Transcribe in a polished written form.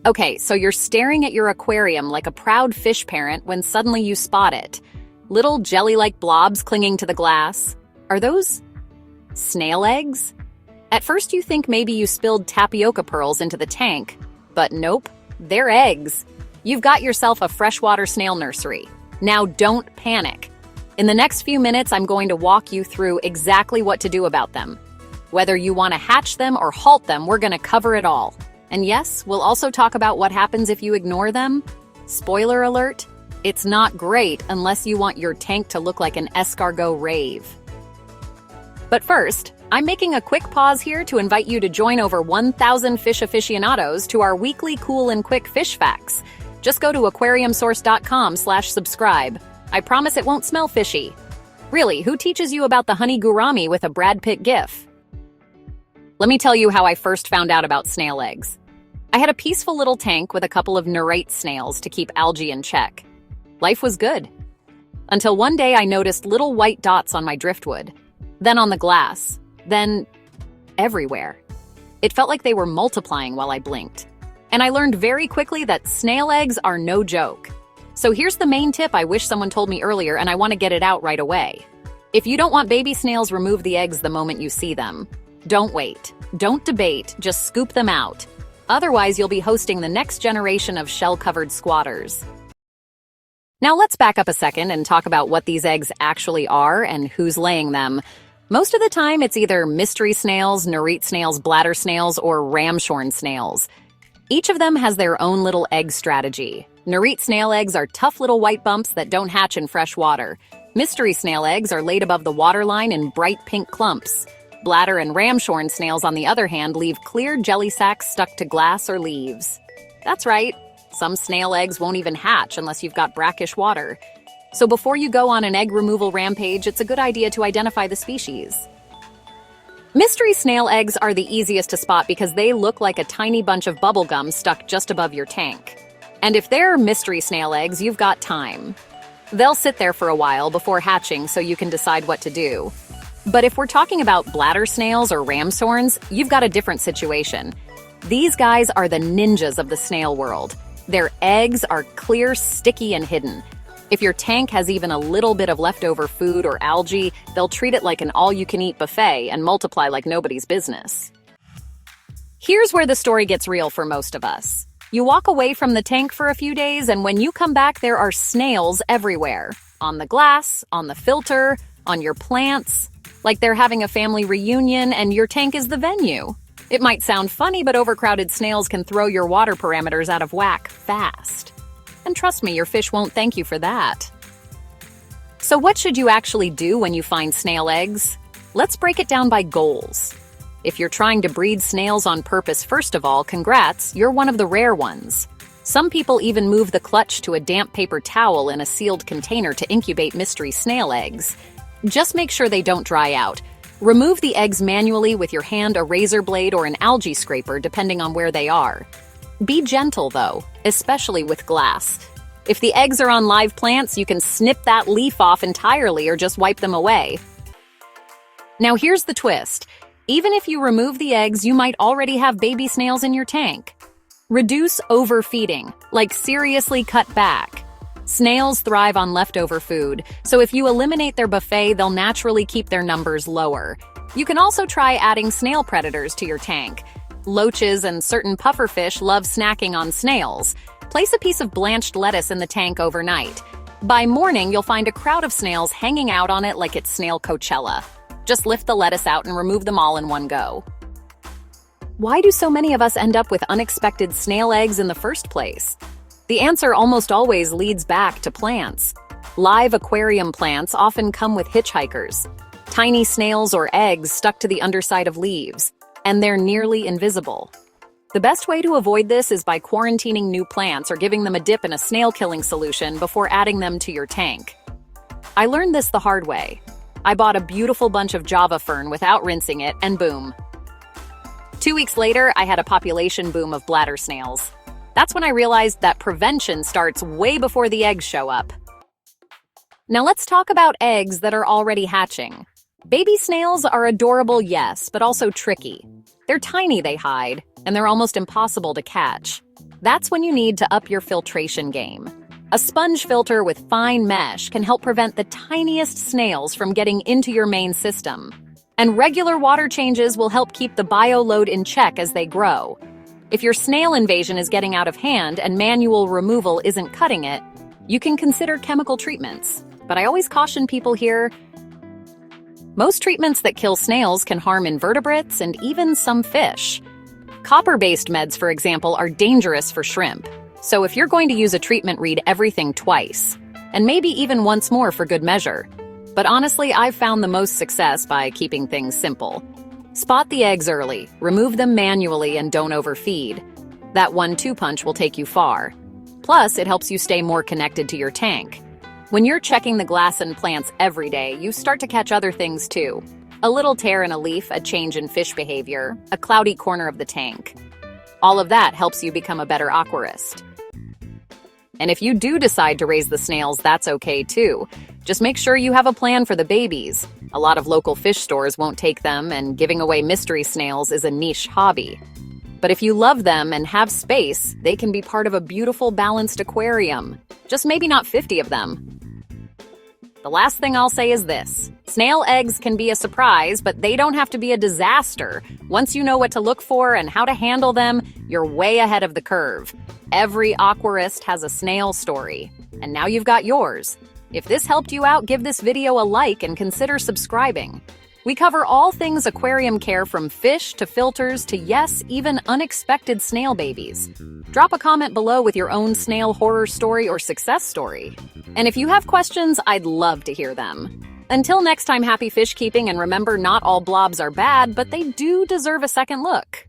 Okay, so you're staring at your aquarium like a proud fish parent when suddenly you spot it. Little jelly-like blobs clinging to the glass. Are those snail eggs? At first you think maybe you spilled tapioca pearls into the tank, but nope, they're eggs. You've got yourself a freshwater snail nursery. Now don't panic. In the next few minutes, I'm going to walk you through exactly what to do about them. Whether you want to hatch them or halt them, we're going to cover it all. And yes, we'll also talk about what happens if you ignore them. Spoiler alert, it's not great unless you want your tank to look like an escargot rave. But first, I'm making a quick pause here to invite you to join over 1,000 fish aficionados to our weekly cool and quick fish facts. Just go to aquariumsource.com/subscribe. I promise it won't smell fishy. Really, who teaches you about the honey gourami with a Brad Pitt gif? Let me tell you how I first found out about snail eggs. I had a peaceful little tank with a couple of nerate snails to keep algae in check. Life was good. Until one day I noticed little white dots on my driftwood, then on the glass, then everywhere. It felt like they were multiplying while I blinked. And I learned very quickly that snail eggs are no joke. So here's the main tip I wish someone told me earlier, and I want to get it out right away. If you don't want baby snails, remove the eggs the moment you see them. Don't wait. Don't debate. Just scoop them out. Otherwise, you'll be hosting the next generation of shell-covered squatters. Now let's back up a second and talk about what these eggs actually are and who's laying them. Most of the time, it's either mystery snails, nerite snails, bladder snails, or ramshorn snails. Each of them has their own little egg strategy. Nerite snail eggs are tough little white bumps that don't hatch in fresh water. Mystery snail eggs are laid above the waterline in bright pink clumps. Bladder and ramshorn snails, on the other hand, leave clear jelly sacs stuck to glass or leaves. That's right, some snail eggs won't even hatch unless you've got brackish water. So before you go on an egg removal rampage, it's a good idea to identify the species. Mystery snail eggs are the easiest to spot because they look like a tiny bunch of bubble gum stuck just above your tank. And if they're mystery snail eggs, you've got time. They'll sit there for a while before hatching so you can decide what to do. But if we're talking about bladder snails or ramshorns, you've got a different situation. These guys are the ninjas of the snail world. Their eggs are clear, sticky, and hidden. If your tank has even a little bit of leftover food or algae, they'll treat it like an all-you-can-eat buffet and multiply like nobody's business. Here's where the story gets real for most of us. You walk away from the tank for a few days, and when you come back, there are snails everywhere. On the glass, on the filter, on your plants. Like they're having a family reunion and your tank is the venue. It might sound funny, but overcrowded snails can throw your water parameters out of whack fast. And trust me, your fish won't thank you for that. So what should you actually do when you find snail eggs? Let's break it down by goals. If you're trying to breed snails on purpose, first of all, congrats, you're one of the rare ones. Some people even move the clutch to a damp paper towel in a sealed container to incubate mystery snail eggs. Just make sure they don't dry out. Remove the eggs manually with your hand, a razor blade, or an algae scraper, depending on where they are. Be gentle, though, especially with glass. If the eggs are on live plants, you can snip that leaf off entirely or just wipe them away. Now here's the twist. Even if you remove the eggs, you might already have baby snails in your tank. Reduce overfeeding, like seriously cut back. Snails thrive on leftover food, so if you eliminate their buffet, they'll naturally keep their numbers lower. You can also try adding snail predators to your tank. Loaches and certain pufferfish love snacking on snails. Place a piece of blanched lettuce in the tank overnight. By morning, you'll find a crowd of snails hanging out on it like it's snail Coachella. Just lift the lettuce out and remove them all in one go. Why do so many of us end up with unexpected snail eggs in the first place? The answer almost always leads back to plants. Live aquarium plants often come with hitchhikers, tiny snails or eggs stuck to the underside of leaves, and they're nearly invisible. The best way to avoid this is by quarantining new plants or giving them a dip in a snail-killing solution before adding them to your tank. I learned this the hard way. I bought a beautiful bunch of Java fern without rinsing it, and boom. 2 weeks later, I had a population boom of bladder snails. That's when I realized that prevention starts way before the eggs show up. Now let's talk about eggs that are already hatching. Baby snails are adorable, yes, but also tricky. They're tiny, they hide, and they're almost impossible to catch. That's when you need to up your filtration game. A sponge filter with fine mesh can help prevent the tiniest snails from getting into your main system. And regular water changes will help keep the bio load in check as they grow. If your snail invasion is getting out of hand and manual removal isn't cutting it, you can consider chemical treatments. But I always caution people here, most treatments that kill snails can harm invertebrates and even some fish. Copper-based meds, for example, are dangerous for shrimp. So if you're going to use a treatment, read everything twice, and maybe even once more for good measure. But honestly, I've found the most success by keeping things simple. Spot the eggs early, remove them manually, and don't overfeed. That 1-2 punch will take you far. Plus, it helps you stay more connected to your tank. When you're checking the glass and plants every day, you start to catch other things too. A little tear in a leaf, a change in fish behavior, a cloudy corner of the tank. All of that helps you become a better aquarist. And if you do decide to raise the snails, that's okay too. Just make sure you have a plan for the babies. A lot of local fish stores won't take them, and giving away mystery snails is a niche hobby. But if you love them and have space, they can be part of a beautiful, balanced aquarium. Just maybe not 50 of them. The last thing I'll say is this. Snail eggs can be a surprise, but they don't have to be a disaster. Once you know what to look for and how to handle them, you're way ahead of the curve. Every aquarist has a snail story, and now you've got yours. If this helped you out, give this video a like and consider subscribing. We cover all things aquarium care, from fish to filters to, yes, even unexpected snail babies. Drop a comment below with your own snail horror story or success story. And if you have questions, I'd love to hear them. Until next time, happy fish keeping, and remember, not all blobs are bad, but they do deserve a second look.